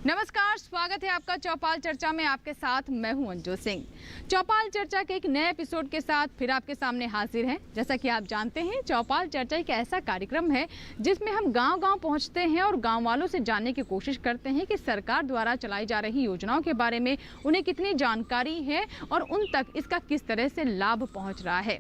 नमस्कार, स्वागत है आपका चौपाल चर्चा में। आपके साथ मैं हूं अंजू सिंह। चौपाल चर्चा के एक नए एपिसोड के साथ फिर आपके सामने हाजिर हैं। जैसा कि आप जानते हैं, चौपाल चर्चा एक ऐसा कार्यक्रम है जिसमें हम गांव-गांव पहुंचते हैं और गांव वालों से जानने की कोशिश करते हैं कि सरकार द्वारा चलाई जा रही योजनाओं के बारे में उन्हें कितनी जानकारी है और उन तक इसका किस तरह से लाभ पहुँच रहा है।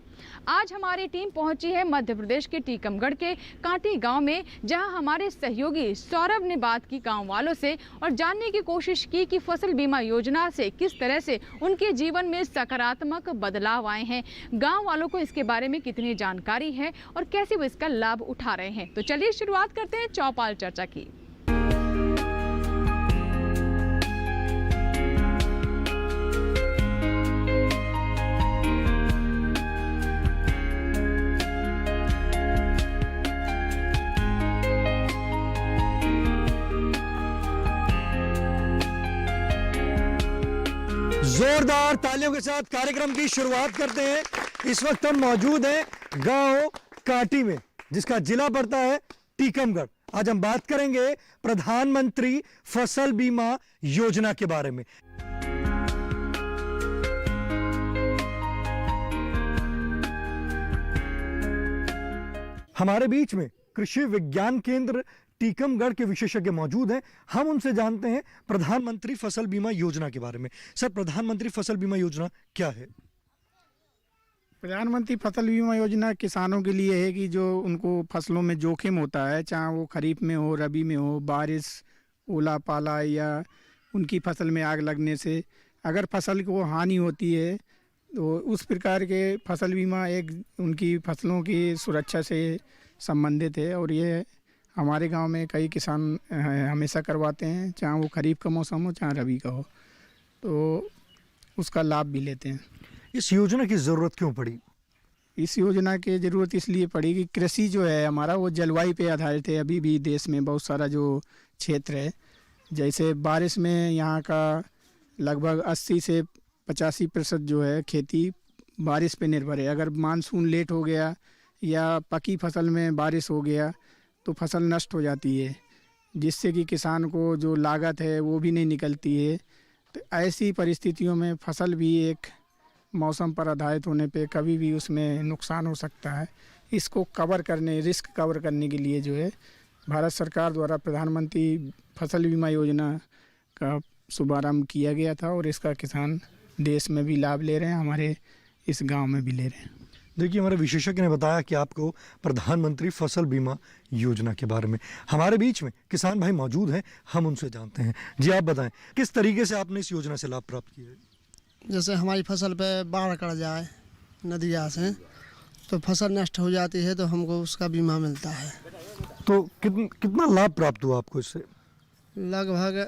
आज हमारी टीम पहुँची है मध्य प्रदेश के टीकमगढ़ के कांटी गाँव में, जहाँ हमारे सहयोगी सौरभ ने बात की गाँव वालों से और जानने की कोशिश की कि फसल बीमा योजना से किस तरह से उनके जीवन में सकारात्मक बदलाव आए हैं, गांव वालों को इसके बारे में कितनी जानकारी है और कैसे वो इसका लाभ उठा रहे हैं। तो चलिए शुरुआत करते हैं चौपाल चर्चा की। जोरदार तालियों के साथ कार्यक्रम की शुरुआत करते हैं। इस वक्त हम मौजूद हैं गांव कांटी में, जिसका जिला पड़ता है टीकमगढ़। आज हम बात करेंगे प्रधानमंत्री फसल बीमा योजना के बारे में। हमारे बीच में कृषि विज्ञान केंद्र टीकमगढ़ के विशेषज्ञ मौजूद हैं। हम उनसे जानते हैं प्रधानमंत्री फसल बीमा योजना के बारे में। सर, प्रधानमंत्री फसल बीमा योजना क्या है? प्रधानमंत्री फसल बीमा योजना किसानों के लिए है कि जो उनको फसलों में जोखिम होता है, चाहे वो खरीफ में हो, रबी में हो, बारिश, ओला पाला या उनकी फसल में आग लगने से अगर फसल को हानि होती है तो उस प्रकार के फसल बीमा एक उनकी फसलों की सुरक्षा से संबंधित है। और ये हमारे गांव में कई किसान हमेशा करवाते हैं, चाहे वो खरीफ का मौसम हो चाहे रबी का हो, तो उसका लाभ भी लेते हैं। इस योजना की ज़रूरत क्यों पड़ी? इस योजना की ज़रूरत इसलिए पड़ी कि कृषि जो है हमारा वो जलवायु पे आधारित है। अभी भी देश में बहुत सारा जो क्षेत्र है, जैसे बारिश में यहाँ का लगभग 80 से 85% जो है खेती बारिश पे निर्भर है। अगर मानसून लेट हो गया या पकी फसल में बारिश हो गया तो फसल नष्ट हो जाती है, जिससे कि किसान को जो लागत है वो भी नहीं निकलती है। तो ऐसी परिस्थितियों में फसल भी एक मौसम पर आधारित होने पे कभी भी उसमें नुकसान हो सकता है। इसको रिस्क कवर करने के लिए जो है भारत सरकार द्वारा प्रधानमंत्री फसल बीमा योजना का शुभारंभ किया गया था और इसका किसान देश में भी लाभ ले रहे हैं, हमारे इस गांव में भी ले रहे हैं। देखिए, हमारे विशेषज्ञ ने बताया कि आपको प्रधानमंत्री फसल बीमा योजना के बारे में। हमारे बीच में किसान भाई मौजूद हैं, हम उनसे जानते हैं। जी, आप बताएं किस तरीके से आपने इस योजना से लाभ प्राप्त किया है? जैसे हमारी फसल पे बाढ़ कर जाए नदिया से तो फसल नष्ट हो जाती है तो हमको उसका बीमा मिलता है। तो कितना लाभ प्राप्त हुआ आपको इससे? लगभग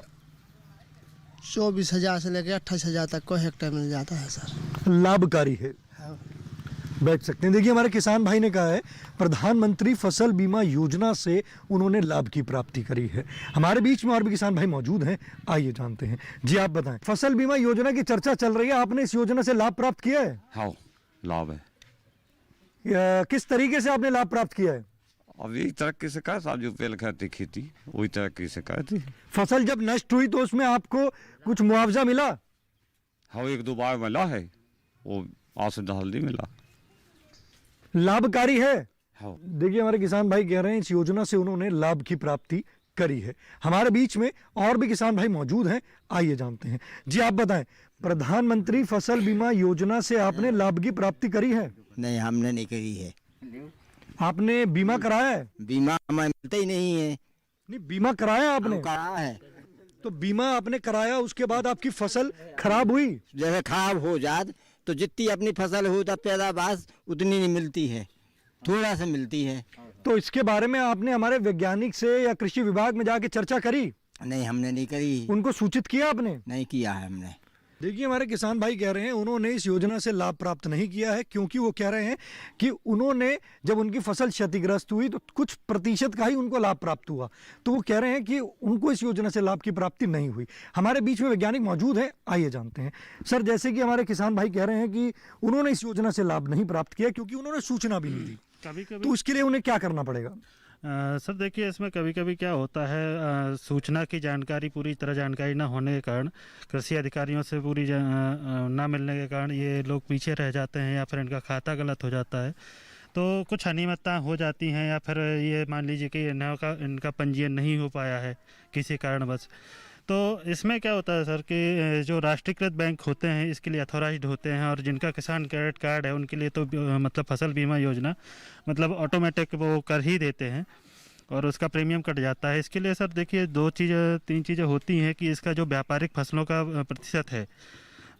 24,000 से लेकर 28,000 तक को हेक्टेयर मिल जाता है सर। लाभकारी है, बैठ सकते हैं। देखिए, हमारे किसान भाई ने कहा है प्रधानमंत्री फसल बीमा योजना से उन्होंने लाभ की प्राप्ति करी है। हमारे बीच में और भी किसान भाई मौजूद हैं, आइए जानते हैं। जी, आप बताएं, फसल बीमा योजना की चर्चा चल रही है, आपने इस योजना से लाभ प्राप्त किया है? हाँ, लाभ है। किस तरीके से आपने लाभ प्राप्त किया है? अब यही तरक्की से कहा साहब, जो पहले कहते खेती वही तरक्की से कहती। फसल जब नष्ट हुई तो उसमें आपको कुछ मुआवजा मिला? हाँ, 1-2 बार मिला है, वो 8 से 10 हल्दी मिला। लाभकारी है। हाँ। देखिए, हमारे किसान भाई कह रहे हैं इस योजना से उन्होंने लाभ की प्राप्ति करी है। हमारे बीच में और भी किसान भाई मौजूद हैं, आइए जानते हैं। जी, आप बताएं, प्रधानमंत्री फसल बीमा योजना से आपने लाभ की प्राप्ति करी है? नहीं, हमने नहीं करी है। आपने बीमा कराया है? बीमा हमें मिलता ही नहीं है। नहीं, बीमा कराया आपने? कराया है। तो बीमा आपने कराया, उसके बाद आपकी फसल खराब हुई? जैसे खराब हो जात तो जितनी अपनी फसल हो तब पैदावार उतनी नहीं मिलती है, थोड़ा सा मिलती है। तो इसके बारे में आपने हमारे वैज्ञानिक से या कृषि विभाग में जाके चर्चा करी? नहीं, हमने नहीं करी। उनको सूचित किया आपने? नहीं किया है हमने। देखिए, हमारे किसान भाई कह रहे हैं उन्होंने इस योजना से लाभ प्राप्त नहीं किया है, क्योंकि वो कह रहे हैं कि उन्होंने जब उनकी फसल क्षतिग्रस्त हुई तो कुछ प्रतिशत का ही उनको लाभ प्राप्त हुआ। तो वो कह रहे हैं कि उनको इस योजना से लाभ की प्राप्ति नहीं हुई। हमारे बीच में वैज्ञानिक मौजूद हैं, आइए जानते हैं। सर, जैसे कि हमारे किसान भाई कह रहे हैं कि उन्होंने इस योजना से लाभ नहीं प्राप्त किया क्योंकि उन्होंने सूचना भी नहीं दी, तो उसके लिए उन्हें क्या करना पड़ेगा? सर देखिए, इसमें कभी कभी क्या होता है, सूचना की जानकारी पूरी तरह जानकारी ना होने के कारण, कृषि अधिकारियों से पूरी ना मिलने के कारण ये लोग पीछे रह जाते हैं या फिर इनका खाता गलत हो जाता है, तो कुछ अनियमितता हो जाती हैं, या फिर ये मान लीजिए कि इनका पंजीयन नहीं हो पाया है किसी कारणवश। तो इसमें क्या होता है सर कि जो राष्ट्रीयकृत बैंक होते हैं इसके लिए अथॉराइज्ड होते हैं, और जिनका किसान क्रेडिट कार्ड है उनके लिए तो मतलब फसल बीमा योजना मतलब ऑटोमेटिक वो कर ही देते हैं और उसका प्रीमियम कट जाता है। इसके लिए सर देखिए 3 चीज़ें होती हैं कि इसका जो व्यापारिक फसलों का प्रतिशत है,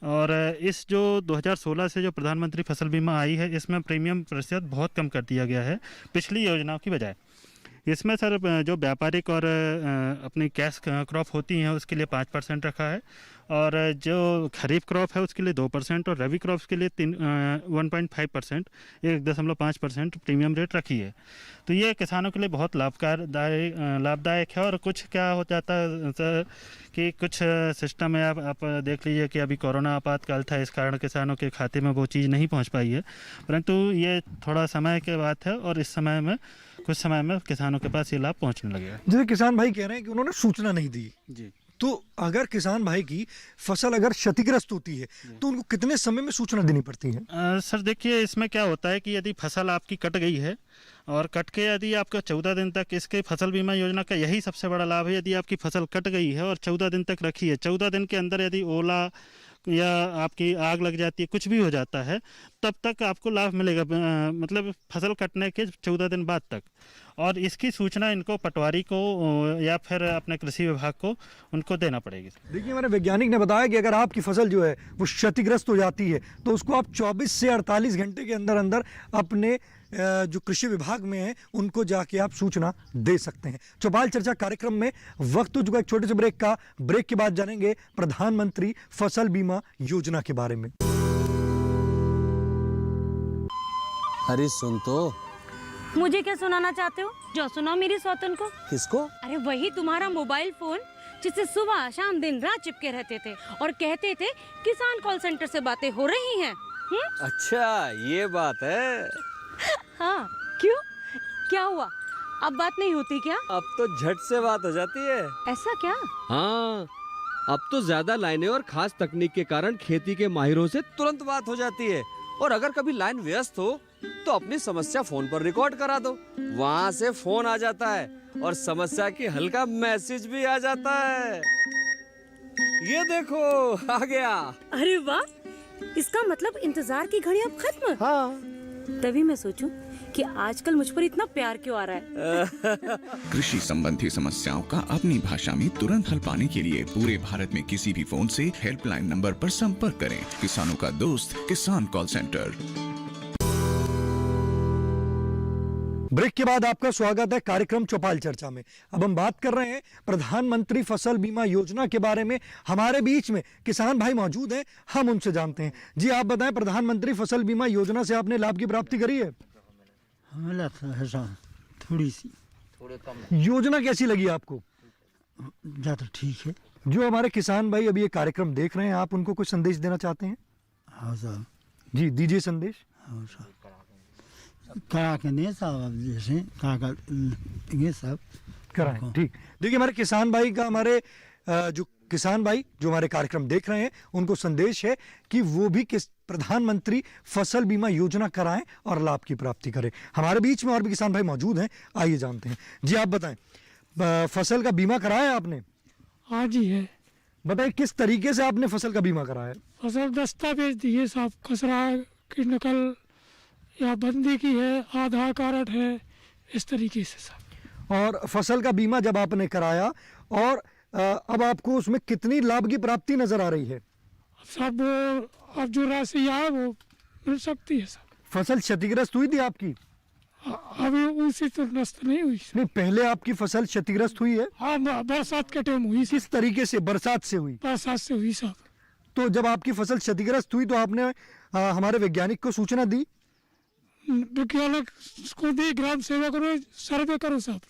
और इस जो 2016 से जो प्रधानमंत्री फसल बीमा आई है इसमें प्रीमियम प्रतिशत बहुत कम कर दिया गया है पिछली योजनाओं की बजाय। इसमें सर जो व्यापारिक और अपनी कैश क्रॉप होती हैं उसके लिए 5% रखा है, और जो खरीफ क्रॉप है उसके लिए 2% और रबी क्रॉप्स के लिए 1.5% 1.5% प्रीमियम रेट रखी है। तो ये किसानों के लिए बहुत लाभदायक है। और कुछ क्या हो जाता है सर कि कुछ सिस्टम है, आप देख लीजिए कि अभी कोरोना आपातकाल था, इस कारण किसानों के खाते में वो चीज़ नहीं पहुंच पाई है, परंतु ये थोड़ा समय की बात है और इस समय में कुछ समय में किसानों के पास ये लाभ पहुंचने लगेगा। जैसे किसान भाई कह रहे हैं कि उन्होंने सूचना नहीं दी, जी। तो अगर किसान भाई की फसल अगर क्षतिग्रस्त होती है तो उनको कितने समय में सूचना देनी पड़ती है? सर देखिए, इसमें क्या होता है कि यदि फसल आपकी कट गई है और कट के यदि आपका 14 दिन तक, इसके फसल बीमा योजना का यही सबसे बड़ा लाभ है, यदि आपकी फसल कट गई है और 14 दिन तक रखी है, 14 दिन के अंदर यदि ओला या आपकी आग लग जाती है, कुछ भी हो जाता है, तब तक आपको लाभ मिलेगा, मतलब फसल कटने के 14 दिन बाद तक। और इसकी सूचना इनको पटवारी को या फिर अपने कृषि विभाग को उनको देना पड़ेगी। देखिए, हमारे वैज्ञानिक ने बताया कि अगर आपकी फसल जो है वो क्षतिग्रस्त हो जाती है तो उसको आप 24 से 48 घंटे के अंदर अंदर अपने जो कृषि विभाग में है उनको जाके आप सूचना दे सकते हैं। चौपाल चर्चा कार्यक्रम में वक्त हो चुका एक छोटे से ब्रेक का। ब्रेक के बाद जानेंगे प्रधानमंत्री फसल बीमा योजना के बारे में। अरे सुन तो। मुझे क्या सुनाना चाहते हो? जो सुनाओ मेरी सौतन को। किसको? अरे वही तुम्हारा मोबाइल फोन जिससे सुबह शाम दिन रात चिपके रहते थे और कहते थे किसान कॉल सेंटर से बातें हो रही हैं। अच्छा ये बात है। हाँ, क्यों? क्या हुआ? अब बात नहीं होती क्या? अब तो झट से बात हो जाती है। ऐसा क्या? हाँ, अब तो ज्यादा लाइनें और खास तकनीक के कारण खेती के माहिरों से तुरंत बात हो जाती है। और अगर कभी लाइन व्यस्त हो तो अपनी समस्या फोन पर रिकॉर्ड करा दो, वहाँ से फोन आ जाता है और समस्या की हल का मैसेज भी आ जाता है। ये देखो आ गया। अरे वाह, इसका मतलब इंतजार की घड़ी अब खत्म। हाँ। तभी मैं सोचूं कि आजकल मुझ पर इतना प्यार क्यों आ रहा है। कृषि संबंधी समस्याओं का अपनी भाषा में तुरंत हल पाने के लिए पूरे भारत में किसी भी फोन से हेल्पलाइन नंबर पर संपर्क करें। किसानों का दोस्त किसान कॉल सेंटर। ब्रेक के बाद आपका स्वागत है कार्यक्रम चौपाल चर्चा में। अब हम बात कर रहे हैं प्रधानमंत्री फसल बीमा योजना के बारे में। हमारे बीच में किसान भाई मौजूद हैं, हम उनसे जानते हैं। जी आप बताएं, प्रधानमंत्री फसल बीमा योजना से आपने लाभ की प्राप्ति करी है? थोड़ी सी, थोड़े कम। योजना कैसी लगी आपको? ज़्यादा ठीक है। जो हमारे किसान भाई अभी ये कार्यक्रम देख रहे हैं, आप उनको कुछ संदेश देना चाहते हैं? हाँ साहब। जी दीजिए संदेश। हाँ साहब, करा के नहीं साहब, जैसे ये सब कराएं। ठीक, देखिए हमारे किसान भाई का, हमारे जो किसान भाई जो हमारे कार्यक्रम देख रहे हैं उनको संदेश है कि वो भी प्रधानमंत्री फसल बीमा योजना कराएं और लाभ की प्राप्ति करें। हमारे बीच में और भी किसान भाई मौजूद हैं, आइए जानते हैं। जी आप बताएं, फसल का बीमा कराया आपने? हाँ जी है। बताइए किस तरीके से आपने फसल का बीमा कराया? फसल दस्तावेज दिए साहब, खसरा की नकल या बंदी की है, आधार कार्ड है, इस तरीके से सब। और फसल का बीमा जब आपने कराया और अब आपको उसमें कितनी लाभ की प्राप्ति नजर आ रही है? सब अब जो राशि आए वो मिल सकती है सब। फसल क्षतिग्रस्त हुई थी आपकी? अभी उसी तो नष्ट नहीं हुई। नहीं, पहले आपकी फसल क्षतिग्रस्त हुई है? हाँ, बरसात के टाइम हुई। किस तरीके से? बरसात से हुई? बरसात से हुई साहब। तो जब आपकी फसल क्षतिग्रस्त हुई तो आपने हमारे वैज्ञानिक को सूचना दी? वैज्ञानिक को दी, ग्राम सेवक ने सर्वे करो साहब,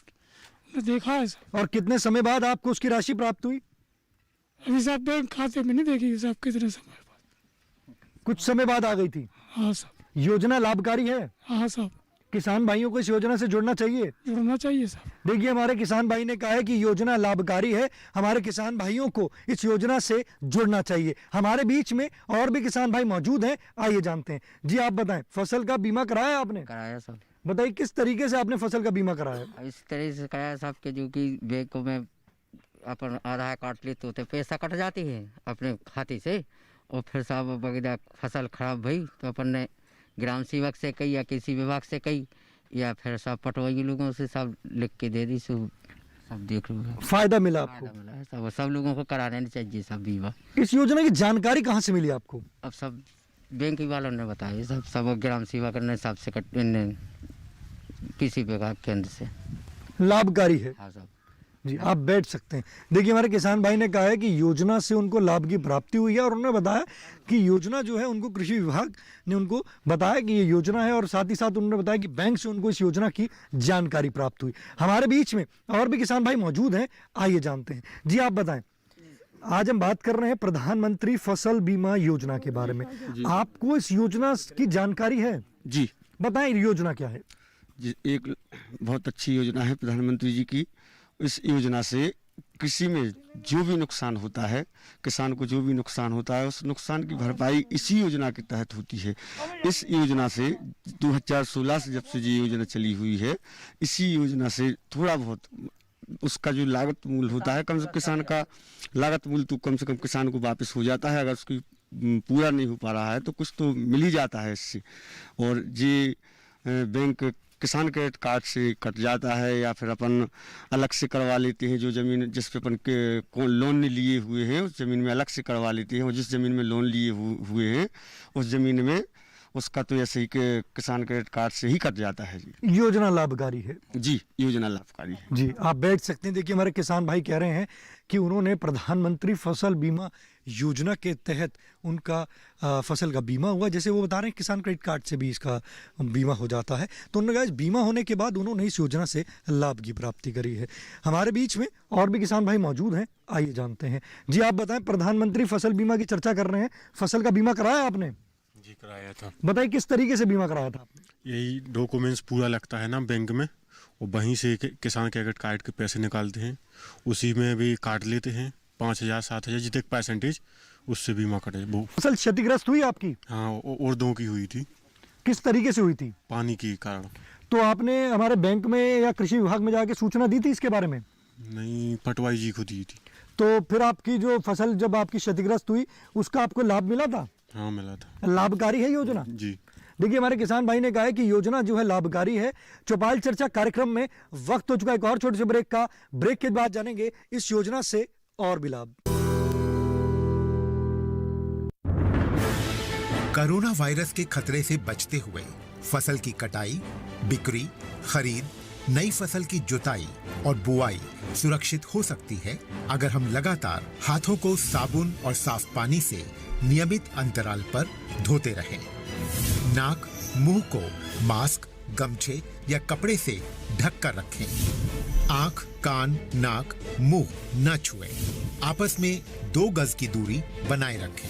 देखा है साहब। और कितने समय बाद आपको उसकी राशि प्राप्त हुई? अभी साहब बैंक खाते में नहीं देखी साहब, कितने समय बाद। कुछ समय बाद आ गई थी? हाँ साहब। योजना लाभकारी है? हाँ साहब। किसान भाइयों को इस योजना से जुड़ना चाहिए? जुड़ना चाहिए साहब। देखिए, हमारे किसान भाई ने कहा है कि योजना लाभकारी है, हमारे किसान भाइयों को इस योजना से जुड़ना चाहिए। हमारे बीच में और भी किसान भाई मौजूद हैं, आइए जानते हैं। जी आप बताएं, फसल का बीमा कराया आपने? कराया सब। बताइए किस तरीके से आपने फसल का बीमा कराया? इस तरह से कराया सब के जो कि बैंक में अपन आधार काट ले तो पैसा कट जाती है अपने खाते से, और फिर साहब वगैरह फसल खराब भई तो अपन ने ग्राम सेवक से कही या कृषि विभाग से कही या फिर सब पटवाई लोगों से सब लिख के दे दी, सब देख लो। फायदा मिला आपको? फायदा मिला है, सब लोगों को कराना चाहिए सब बीमा। इस योजना की जानकारी कहाँ से मिली आपको? अब सब बैंक वालों ने बताया, सब ग्राम सेवक ने सबसे कृषि विभाग केंद्र से। लाभकारी है? हाँ सब। जी आप बैठ सकते हैं। देखिए, हमारे किसान भाई ने कहा है कि योजना से उनको लाभ की प्राप्ति हुई है, और उन्होंने बताया कि योजना जो है उनको कृषि विभाग ने उनको बताया कि ये योजना है, और साथ ही साथ उन्होंने बताया कि बैंक से उनको इस योजना की जानकारी प्राप्त हुई। हमारे बीच में और भी किसान भाई मौजूद हैं, आइए जानते हैं। जी आप बताएं, आज हम बात कर रहे हैं प्रधानमंत्री फसल बीमा योजना के बारे में। आपको इस योजना की जानकारी है? जी बताएं, योजना क्या है? जी, एक बहुत अच्छी योजना है प्रधानमंत्री जी की। इस योजना से कृषि में जो भी नुकसान होता है, किसान को जो भी नुकसान होता है, उस नुकसान की भरपाई इसी योजना के तहत होती है। इस योजना से 2016 से जब से ये योजना चली हुई है, इसी योजना से थोड़ा बहुत उसका जो लागत मूल्य होता है, कम से कम किसान का लागत मूल्य तो कम से कम किसान को वापस हो जाता है। अगर उसकी पूरा नहीं हो पा रहा है तो कुछ तो मिल ही जाता है इससे। और ये बैंक किसान क्रेडिट कार्ड से कट जाता है, या फिर अपन अलग से करवा लेते हैं। जो ज़मीन जिस पे अपन के लोन लिए हुए हैं उस ज़मीन में अलग से करवा लेते हैं, और जिस ज़मीन में लोन लिए हुए हैं उस ज़मीन में उसका तो ऐसे ही के किसान क्रेडिट कार्ड से ही कट जाता है। जी योजना लाभकारी है? जी योजना लाभकारी है। जी आप बैठ सकते हैं। देखिए, हमारे किसान भाई कह रहे हैं कि उन्होंने प्रधानमंत्री फसल बीमा योजना के तहत उनका फसल का बीमा हुआ। जैसे वो बता रहे हैं किसान क्रेडिट कार्ड से भी इसका बीमा हो जाता है, तो उन्होंने कहा इस बीमा होने के बाद उन्होंने इस योजना से लाभ की प्राप्ति करी है। हमारे बीच में और भी किसान भाई मौजूद हैं, आइए जानते हैं। जी आप बताएं, प्रधानमंत्री फसल बीमा की चर्चा कर रहे हैं, फसल का बीमा कराया आपने? जी कराया था। बताइए किस तरीके से बीमा कराया था आपने? यही डॉक्यूमेंट्स पूरा लगता है ना बैंक में, और वहीं से किसान क्रेडिट कार्ड के पैसे निकालते हैं, उसी में भी काट लेते हैं 5,000 7,000 जितने परसेंटेज उससे बीमा कटे। वो फसल क्षतिग्रस्त हुई आपकी? हाँ, उर्दों की हुई थी। किस तरीके से हुई थी? पानी के कारण। तो आपने हमारे बैंक में या कृषि विभाग में जाके सूचना दी थी इसके बारे में? नहीं, पटवाई जी को दी थी। तो फिर आपकी जो फसल जब आपकी क्षतिग्रस्त हुई उसका आपको लाभ मिला था? हाँ मिला था। लाभकारी है योजना? जी। देखिए, हमारे किसान भाई ने कहा है कि योजना जो है लाभकारी है। चौपाल चर्चा कार्यक्रम में वक्त हो चुका है एक और छोटे से ब्रेक का। ब्रेक के बाद जानेंगे इस योजना से और भी लाभ। कोरोना वायरस के खतरे से बचते हुए फसल की कटाई, बिक्री, खरीद, नई फसल की जुताई और बुआई सुरक्षित हो सकती है अगर हम लगातार हाथों को साबुन और साफ पानी से नियमित अंतराल पर धोते रहें। नाक, मुंह को मास्क, गमछे या कपड़े से ढक कर रखें। आंख, कान, नाक, मुंह न छुएं। आपस में 2 गज की दूरी बनाए रखें।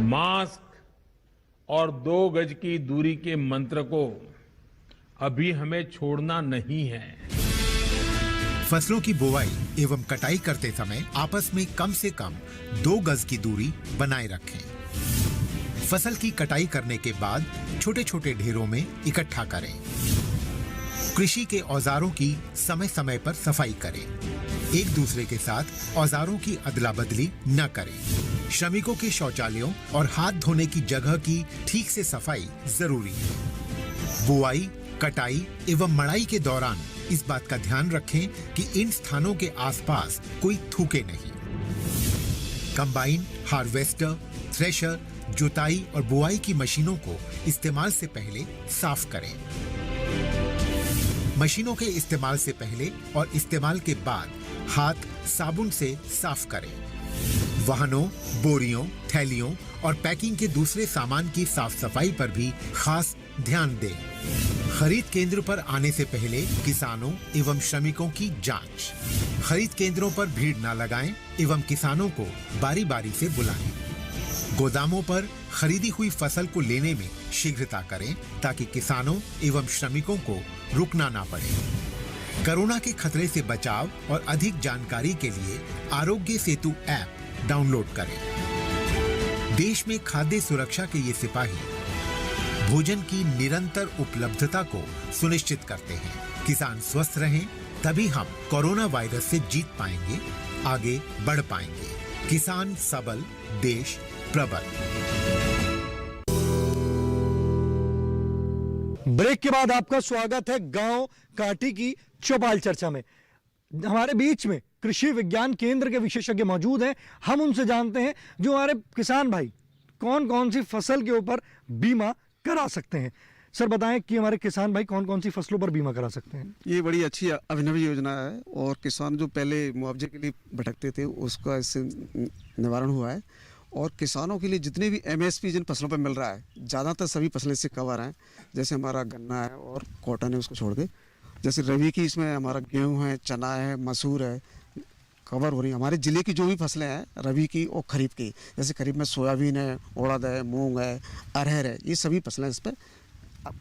मास्क और 2 गज की दूरी के मंत्र को अभी हमें छोड़ना नहीं है। फसलों की बुवाई एवं कटाई करते समय आपस में कम से कम 2 गज की दूरी बनाए रखें। फसल की कटाई करने के बाद छोटे छोटे ढेरों में इकट्ठा करें। कृषि के औजारों की समय समय पर सफाई करें। एक दूसरे के साथ औजारों की अदला बदली न करें। श्रमिकों के शौचालयों और हाथ धोने की जगह की ठीक से सफाई जरूरी है। बुआई, कटाई एवं मड़ाई के दौरान इस बात का ध्यान रखें कि इन स्थानों के आसपास कोई थूके नहीं। कंबाइन, हार्वेस्टर, थ्रेशर, जुताई और बुआई की मशीनों को इस्तेमाल से पहले साफ करें। मशीनों के इस्तेमाल से पहले और इस्तेमाल के बाद हाथ साबुन से साफ करें। वाहनों, बोरियों, थैलियों और पैकिंग के दूसरे सामान की साफ सफाई पर भी खास ध्यान दें। खरीद केंद्र पर आने से पहले किसानों एवं श्रमिकों की जांच। खरीद केंद्रों पर भीड़ न लगाएं एवं किसानों को बारी बारी से बुलाएं। गोदामों पर खरीदी हुई फसल को लेने में शीघ्रता करें ताकि किसानों एवं श्रमिकों को रुकना ना पड़े। कोरोना के खतरे से बचाव और अधिक जानकारी के लिए आरोग्य सेतु ऐप डाउनलोड करें। देश में खाद्य सुरक्षा के ये सिपाही भोजन की निरंतर उपलब्धता को सुनिश्चित करते हैं। किसान स्वस्थ रहें तभी हम कोरोना वायरस से जीत पाएंगे, आगे बढ़ पाएंगे। किसान सबल, देश प्रबल। ब्रेक के बाद आपका स्वागत है गांव काटी की चौपाल चर्चा में। हमारे बीच में कृषि विज्ञान केंद्र के विशेषज्ञ मौजूद हैं। हम उनसे जानते हैं जो हमारे किसान भाई कौन कौन सी फसल के ऊपर बीमा करा सकते हैं। सर बताएं कि हमारे किसान भाई कौन कौन सी फसलों पर बीमा करा सकते हैं। ये बड़ी अच्छी अभिनव योजना है और किसान जो पहले मुआवजे के लिए भटकते थे उसका इससे निवारण हुआ है। और किसानों के लिए जितने भी MSP जिन फसलों पर मिल रहा है, ज़्यादातर सभी फसलें इससे कवर हैं। जैसे हमारा गन्ना है और कॉटन है, उसको छोड़ के जैसे रबी की इसमें हमारा गेहूं है, चना है, मसूर है, कवर हो रही है। हमारे ज़िले की जो भी फसलें हैं रबी की और खरीफ की, जैसे खरीफ में सोयाबीन है, उड़द है, मूंग है, अरहर है, ये सभी फसलें इस पर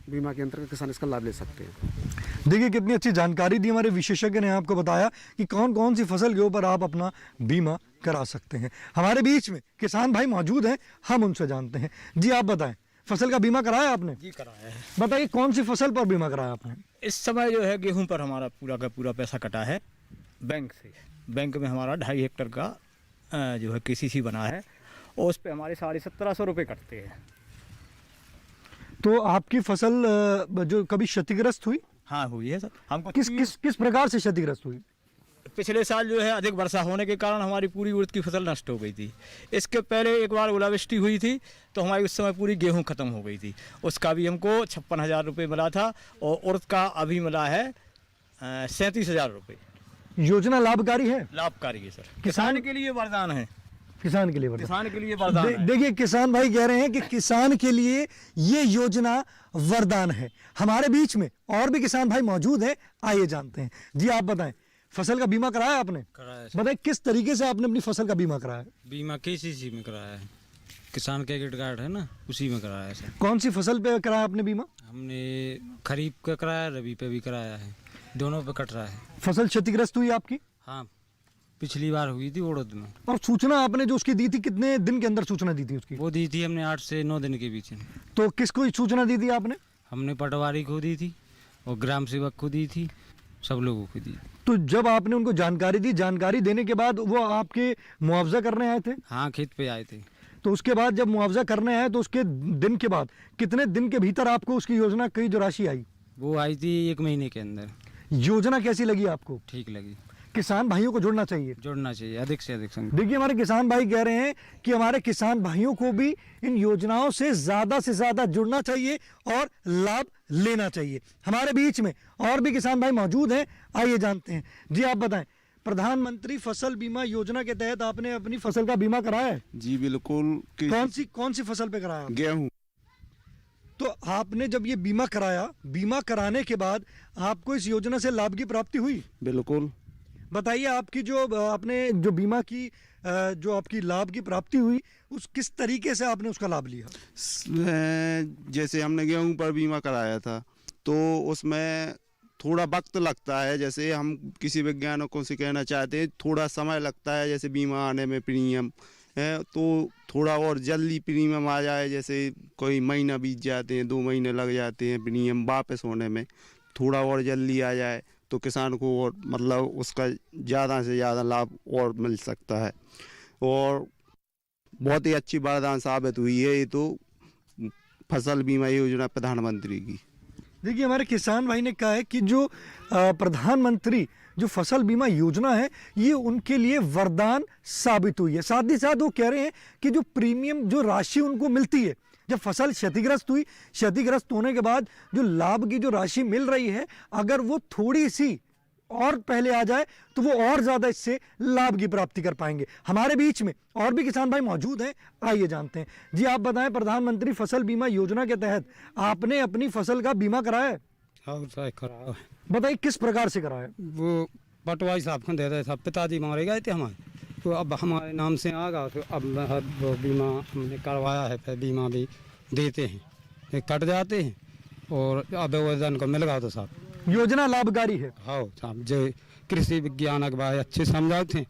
बीमा के अंतर्गत किसान इसका लाभ ले सकते हैं। देखिए कितनी अच्छी जानकारी दी हमारे विशेषज्ञ ने आपको बताया कि कौन कौन सी फसल के ऊपर आप अपना बीमा करा सकते हैं। हमारे बीच में किसान भाई मौजूद हैं, हम उनसे जानते हैं। जी आप बताएं, फसल का बीमा कराया आपने? जी कराया है। बताइए कौन सी फसल पर बीमा कराया आपने? इस समय जो है गेहूं पर हमारा पूरा का पूरा पैसा कटा है बैंक से। बैंक में हमारा 2.5 हेक्टेयर का जो है KCC बना है और उस पर हमारे 1750 रुपये कटते हैं। तो आपकी फसल जो कभी क्षतिग्रस्त हुई? हाँ हुई है सर। हमको किस प्रकार से क्षतिग्रस्त हुई? पिछले साल जो है अधिक वर्षा होने के कारण हमारी पूरी उड़द की फसल नष्ट हो गई थी। इसके पहले एक बार ओलावृष्टि हुई थी तो हमारी उस समय पूरी गेहूं खत्म हो गई थी। उसका भी हमको 56,000 रुपये मिला था और उड़द का अभी मिला है 37,000 रुपये। योजना लाभकारी है? लाभकारी है सर, किसान के लिए वरदान है। किसान के लिए वरदान। देखिए किसान भाई कह रहे हैं कि किसान के लिए ये योजना वरदान है। हमारे बीच में और भी किसान भाई मौजूद हैं, आइए जानते हैं। जी आप बताएं, फसल का बीमा कराया आपने? कराया। बताएं किस तरीके से आपने अपनी फसल का बीमा कराया? बीमा KCC में कराया है, किसान क्रेडिट कार्ड है ना, उसी में कराया है सर। कौन सी फसल पे कराया आपने बीमा? हमने खरीफ का कराया, रबी पे भी कराया है, दोनों पे कट रहा है। फसल क्षतिग्रस्त हुई आपकी? हाँ, पिछली बार हुई थी उड़द में। और सूचना आपने जो उसकी दी थी, कितने दिन के अंदर सूचना दी थी उसकी? वो दी थी हमने 8 से 9 दिन के बीच में। तो किसको सूचना दी थी आपने? हमने पटवारी को दी थी और ग्राम सेवक को दी थी, सब लोगों को दी। तो जब आपने उनको जानकारी दी, जानकारी देने के बाद वो आपके मुआवजा करने आए थे? हाँ, खेत पे आए थे। तो उसके बाद जब मुआवजा करने आए तो उसके दिन के बाद कितने दिन के भीतर आपको उसकी योजना की जो राशि आई? वो आई थी 1 महीने के अंदर। योजना कैसी लगी आपको? ठीक लगी। किसान भाइयों को जुड़ना चाहिए, अधिक से अधिक संख्या। देखिए हमारे किसान भाई कह रहे हैं कि हमारे किसान भाइयों को भी इन योजनाओं से ज्यादा जुड़ना चाहिए और लाभ लेना चाहिए। हमारे बीच में और भी किसान भाई मौजूद हैं, आइए जानते हैं। जी आप बताएं, प्रधानमंत्री फसल बीमा योजना के तहत आपने अपनी फसल का बीमा कराया है? जी बिल्कुल। कौन सी फसल पे कराया? गेहूँ। तो आपने जब ये बीमा कराया, बीमा कराने के बाद आपको इस योजना से लाभ की प्राप्ति हुई? बिल्कुल। बताइए आपकी जो आपने जो बीमा की जो आपकी लाभ की प्राप्ति हुई, उस किस तरीके से आपने उसका लाभ लिया? जैसे हमने गेहूं पर बीमा कराया था तो उसमें थोड़ा वक्त लगता है। जैसे हम किसी वैज्ञानिकों से कहना चाहते हैं थोड़ा समय लगता है, जैसे बीमा आने में प्रीमियम है तो थोड़ा और जल्दी प्रीमियम आ जाए। जैसे कोई महीना बीत जाते हैं, 2 महीने लग जाते हैं प्रीमियम वापस होने में, थोड़ा और जल्दी आ जाए तो किसान को और मतलब उसका ज़्यादा से ज़्यादा लाभ और मिल सकता है। और बहुत ही अच्छी वरदान साबित हुई है ये तो फसल बीमा योजना प्रधानमंत्री की। देखिए हमारे किसान भाई ने कहा है कि जो प्रधानमंत्री जो फसल बीमा योजना है ये उनके लिए वरदान साबित हुई है। साथ ही साथ वो कह रहे हैं कि जो प्रीमियम जो राशि उनको मिलती है, जब फसल क्षतिग्रस्त हुई, क्षतिग्रस्त होने के बाद जो लाभ की जो राशि मिल रही है, अगर वो थोड़ी सी और पहले आ जाए तो वो और ज़्यादा इससे लाभ की प्राप्ति कर पाएंगे। हमारे बीच में और भी किसान भाई मौजूद हैं, आइए जानते हैं। जी आप बताएं, प्रधानमंत्री फसल बीमा योजना के तहत आपने अपनी फसल का बीमा कराया है? हाँ कराया। बताइए किस प्रकार से कराया? वो पटवारी साहब को दे रहे थे, पिताजी मारे गए थे हमारे, तो अब हमारे नाम से आएगा तो अब वो बीमा हमने करवाया है, फिर बीमा भी देते हैं, फिर कट जाते हैं और अब वजन को मिल गया तो साहब योजना लाभकारी है। हाँ साहब, जो कृषि विज्ञान अखबार अच्छे समझाते हैं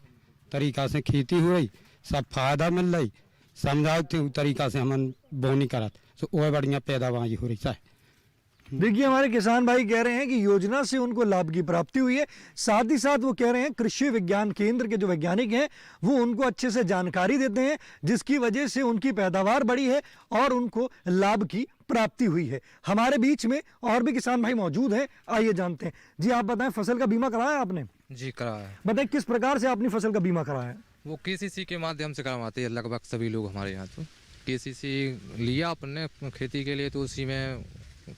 तरीका से खेती हो रही, सब फायदा मिल रही, समझाते हैं तरीका से हम बोनी करा तो वह बढ़िया पैदावार हो रही है। देखिए हमारे किसान भाई कह रहे हैं कि योजना से उनको लाभ की प्राप्ति हुई है, साथ ही साथ वो कह रहे हैं कृषि विज्ञान केंद्र के जो वैज्ञानिक हैं वो उनको अच्छे से जानकारी देते हैं, जिसकी वजह से उनकी पैदावार बढ़ी है और उनको लाभ की प्राप्ति हुई है। हमारे बीच में और भी किसान भाई मौजूद हैं, आइए जानते हैं। जी आप बताएं, फसल का बीमा कराया आपने? जी कराया है। बताएं किस प्रकार से आपने फसल का बीमा कराया है? वो केसीसी के माध्यम से करवाते हैं लगभग सभी लोग हमारे यहाँ। तो केसीसी लिया अपने खेती के लिए तो उसी में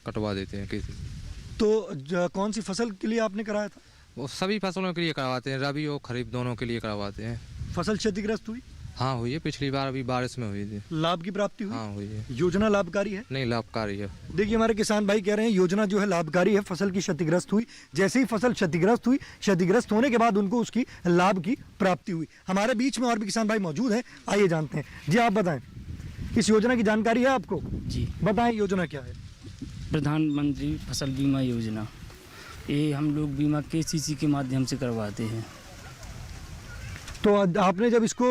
कटवा देते हैं केसीसी। तो कौन सी फसल के लिए आपने कराया था? वो सभी फसलों के लिए करवाते हैं, रबी और खरीफ दोनों के लिए करवाते हैं। फसल क्षतिग्रस्त हुई? हाँ हुई है, पिछली बार अभी बारिश में हुई थी। लाभ की प्राप्ति हुई? हाँ हुई है। योजना लाभकारी है? नहीं, लाभकारी है। देखिए हमारे किसान भाई कह रहे हैं योजना जो है लाभकारी है, फसल की क्षतिग्रस्त हुई, जैसे ही फसल क्षतिग्रस्त हुई, क्षतिग्रस्त होने के बाद उनको उसकी लाभ की प्राप्ति हुई। हमारे बीच में और भी किसान भाई मौजूद हैं, आइए जानते हैं। जी आप बताएं, इस योजना की जानकारी है आपको? जी बताएं योजना क्या है? प्रधानमंत्री फसल बीमा योजना, ये हम लोग बीमा केसीसी के माध्यम से करवाते हैं। तो आपने जब इसको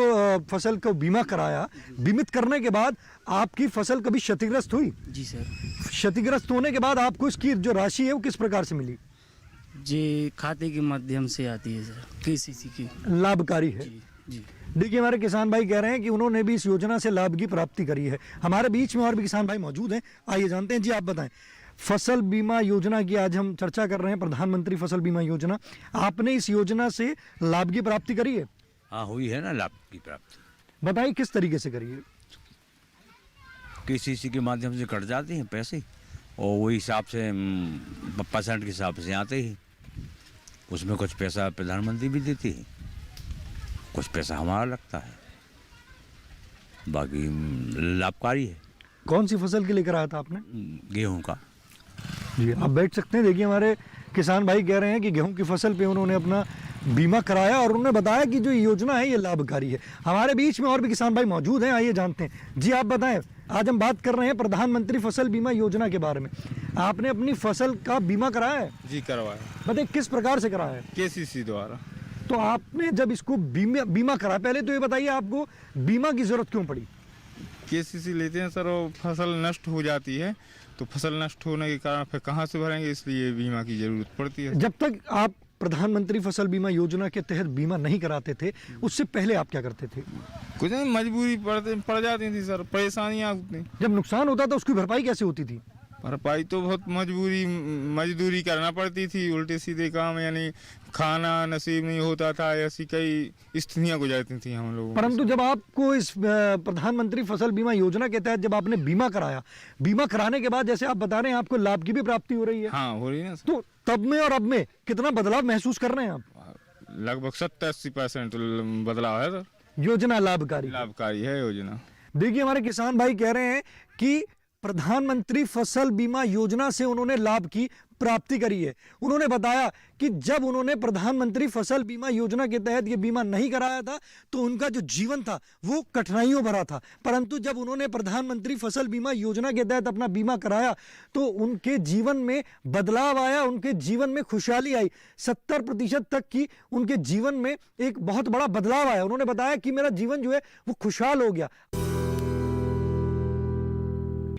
फसल को बीमा कराया, बीमित करने के बाद आपकी फसल कभी क्षतिग्रस्त हुई? जी सर। क्षतिग्रस्त होने के बाद आपको इसकी जो राशि है वो किस प्रकार से मिली? जी खाते के माध्यम से आती है सर, केसीसी की। लाभकारी है। जी। देखिए हमारे किसान भाई कह रहे हैं कि उन्होंने भी इस योजना से लाभ की प्राप्ति करी है। हमारे बीच में और भी किसान भाई मौजूद हैं, आइए जानते हैं। जी आप बताएं, फसल बीमा योजना की आज हम चर्चा कर रहे हैं, प्रधानमंत्री फसल बीमा योजना, आपने इस योजना से लाभ की प्राप्ति करी है? हाँ हुई है ना लाभ की प्राप्ति। बताइए किस तरीके से करी है? केसीसी के माध्यम से कट जाते हैं पैसे और वही हिसाब से % के हिसाब से आते हैं, उसमें कुछ पैसा प्रधानमंत्री भी देती है, कुछ पैसा हमारा लगता है, बाकी लाभकारी है। कौन सी फसल के लिए कराया था आपने? गेहूं का। जी आप बैठ सकते हैं। देखिए हमारे किसान भाई कह रहे हैं कि गेहूं की फसल पे उन्होंने अपना बीमा कराया और उन्होंने बताया कि जो योजना है ये लाभकारी है। हमारे बीच में और भी किसान भाई मौजूद हैं, आइए जानते हैं। जी आप बताएं, आज हम बात कर रहे हैं प्रधानमंत्री फसल बीमा योजना के बारे में। आपने अपनी फसल का बीमा कराया है? जी करवाया। बताइए किस प्रकार से कराया है? केसीसी द्वारा। तो आपने जब इसको बीमा कराया, पहले तो ये बताइए आपको बीमा की जरूरत क्यों पड़ी? केसीसी लेते हैं सर, और फसल नष्ट हो जाती है तो फसल नष्ट होने के कारण फिर कहाँ से भरेंगे, इसलिए बीमा की जरूरत पड़ती है। जब तक आप प्रधानमंत्री फसल बीमा योजना के तहत बीमा नहीं कराते थे, उससे पहले आप क्या करते थे? कुछ नहीं, मजबूरी पड़ जाती थी सर, परेशानियाँ होती। जब नुकसान होता था उसकी भरपाई कैसे होती थी? भरपाई तो बहुत मजदूरी करना पड़ती थी, उल्टे सीधे काम, यानी खाना नसीब नहीं होता था, ऐसी कई स्थितियाँ गुजरती थी हम लोगों। परंतु जब आपको इस प्रधानमंत्री फसल बीमा योजना के तहत जब आपने बीमा कराया, बीमा कराने के बाद जैसे आप बता रहे हैं आपको लाभ की भी प्राप्ति हो रही है। हाँ हो रही है। तो तब में और अब में कितना बदलाव महसूस कर रहे हैं आप? लगभग 70-80% बदलाव है सर। योजना लाभकारी है योजना। देखिए हमारे किसान भाई कह रहे हैं कि प्रधानमंत्री फसल बीमा योजना से उन्होंने लाभ की प्राप्ति करी है। उन्होंने बताया कि जब उन्होंने प्रधानमंत्री फसल बीमा योजना के तहत ये बीमा नहीं कराया था तो उनका जो जीवन था वो कठिनाइयों भरा था, परंतु जब उन्होंने प्रधानमंत्री फसल बीमा योजना के तहत अपना बीमा कराया तो उनके जीवन में बदलाव आया, उनके जीवन में खुशहाली आई। 70% तक की उनके जीवन में एक बहुत बड़ा बदलाव आया। उन्होंने बताया कि मेरा जीवन जो है वो खुशहाल हो गया।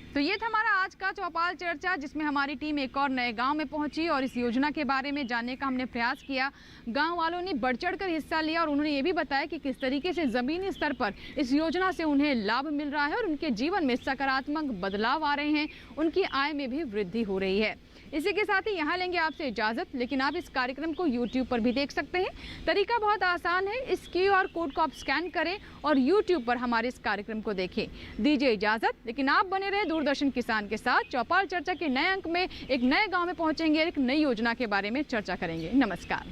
तो ये था हमारा आज का चौपाल चर्चा, जिसमें हमारी टीम एक और नए गांव में पहुंची और इस योजना के बारे में जानने का हमने प्रयास किया। गांव वालों ने बढ़ चढ़कर हिस्सा लिया और उन्होंने ये भी बताया कि किस तरीके से ज़मीनी स्तर पर इस योजना से उन्हें लाभ मिल रहा है और उनके जीवन में सकारात्मक बदलाव आ रहे हैं, उनकी आय में भी वृद्धि हो रही है। इसी के साथ ही यहाँ लेंगे आपसे इजाज़त, लेकिन आप इस कार्यक्रम को YouTube पर भी देख सकते हैं। तरीका बहुत आसान है, इस QR कोड को आप स्कैन करें और YouTube पर हमारे इस कार्यक्रम को देखें। दीजिए इजाज़त, लेकिन आप बने रहे दूरदर्शन किसान के साथ। चौपाल चर्चा के नए अंक में एक नए गांव में पहुंचेंगे, एक नई योजना के बारे में चर्चा करेंगे। नमस्कार।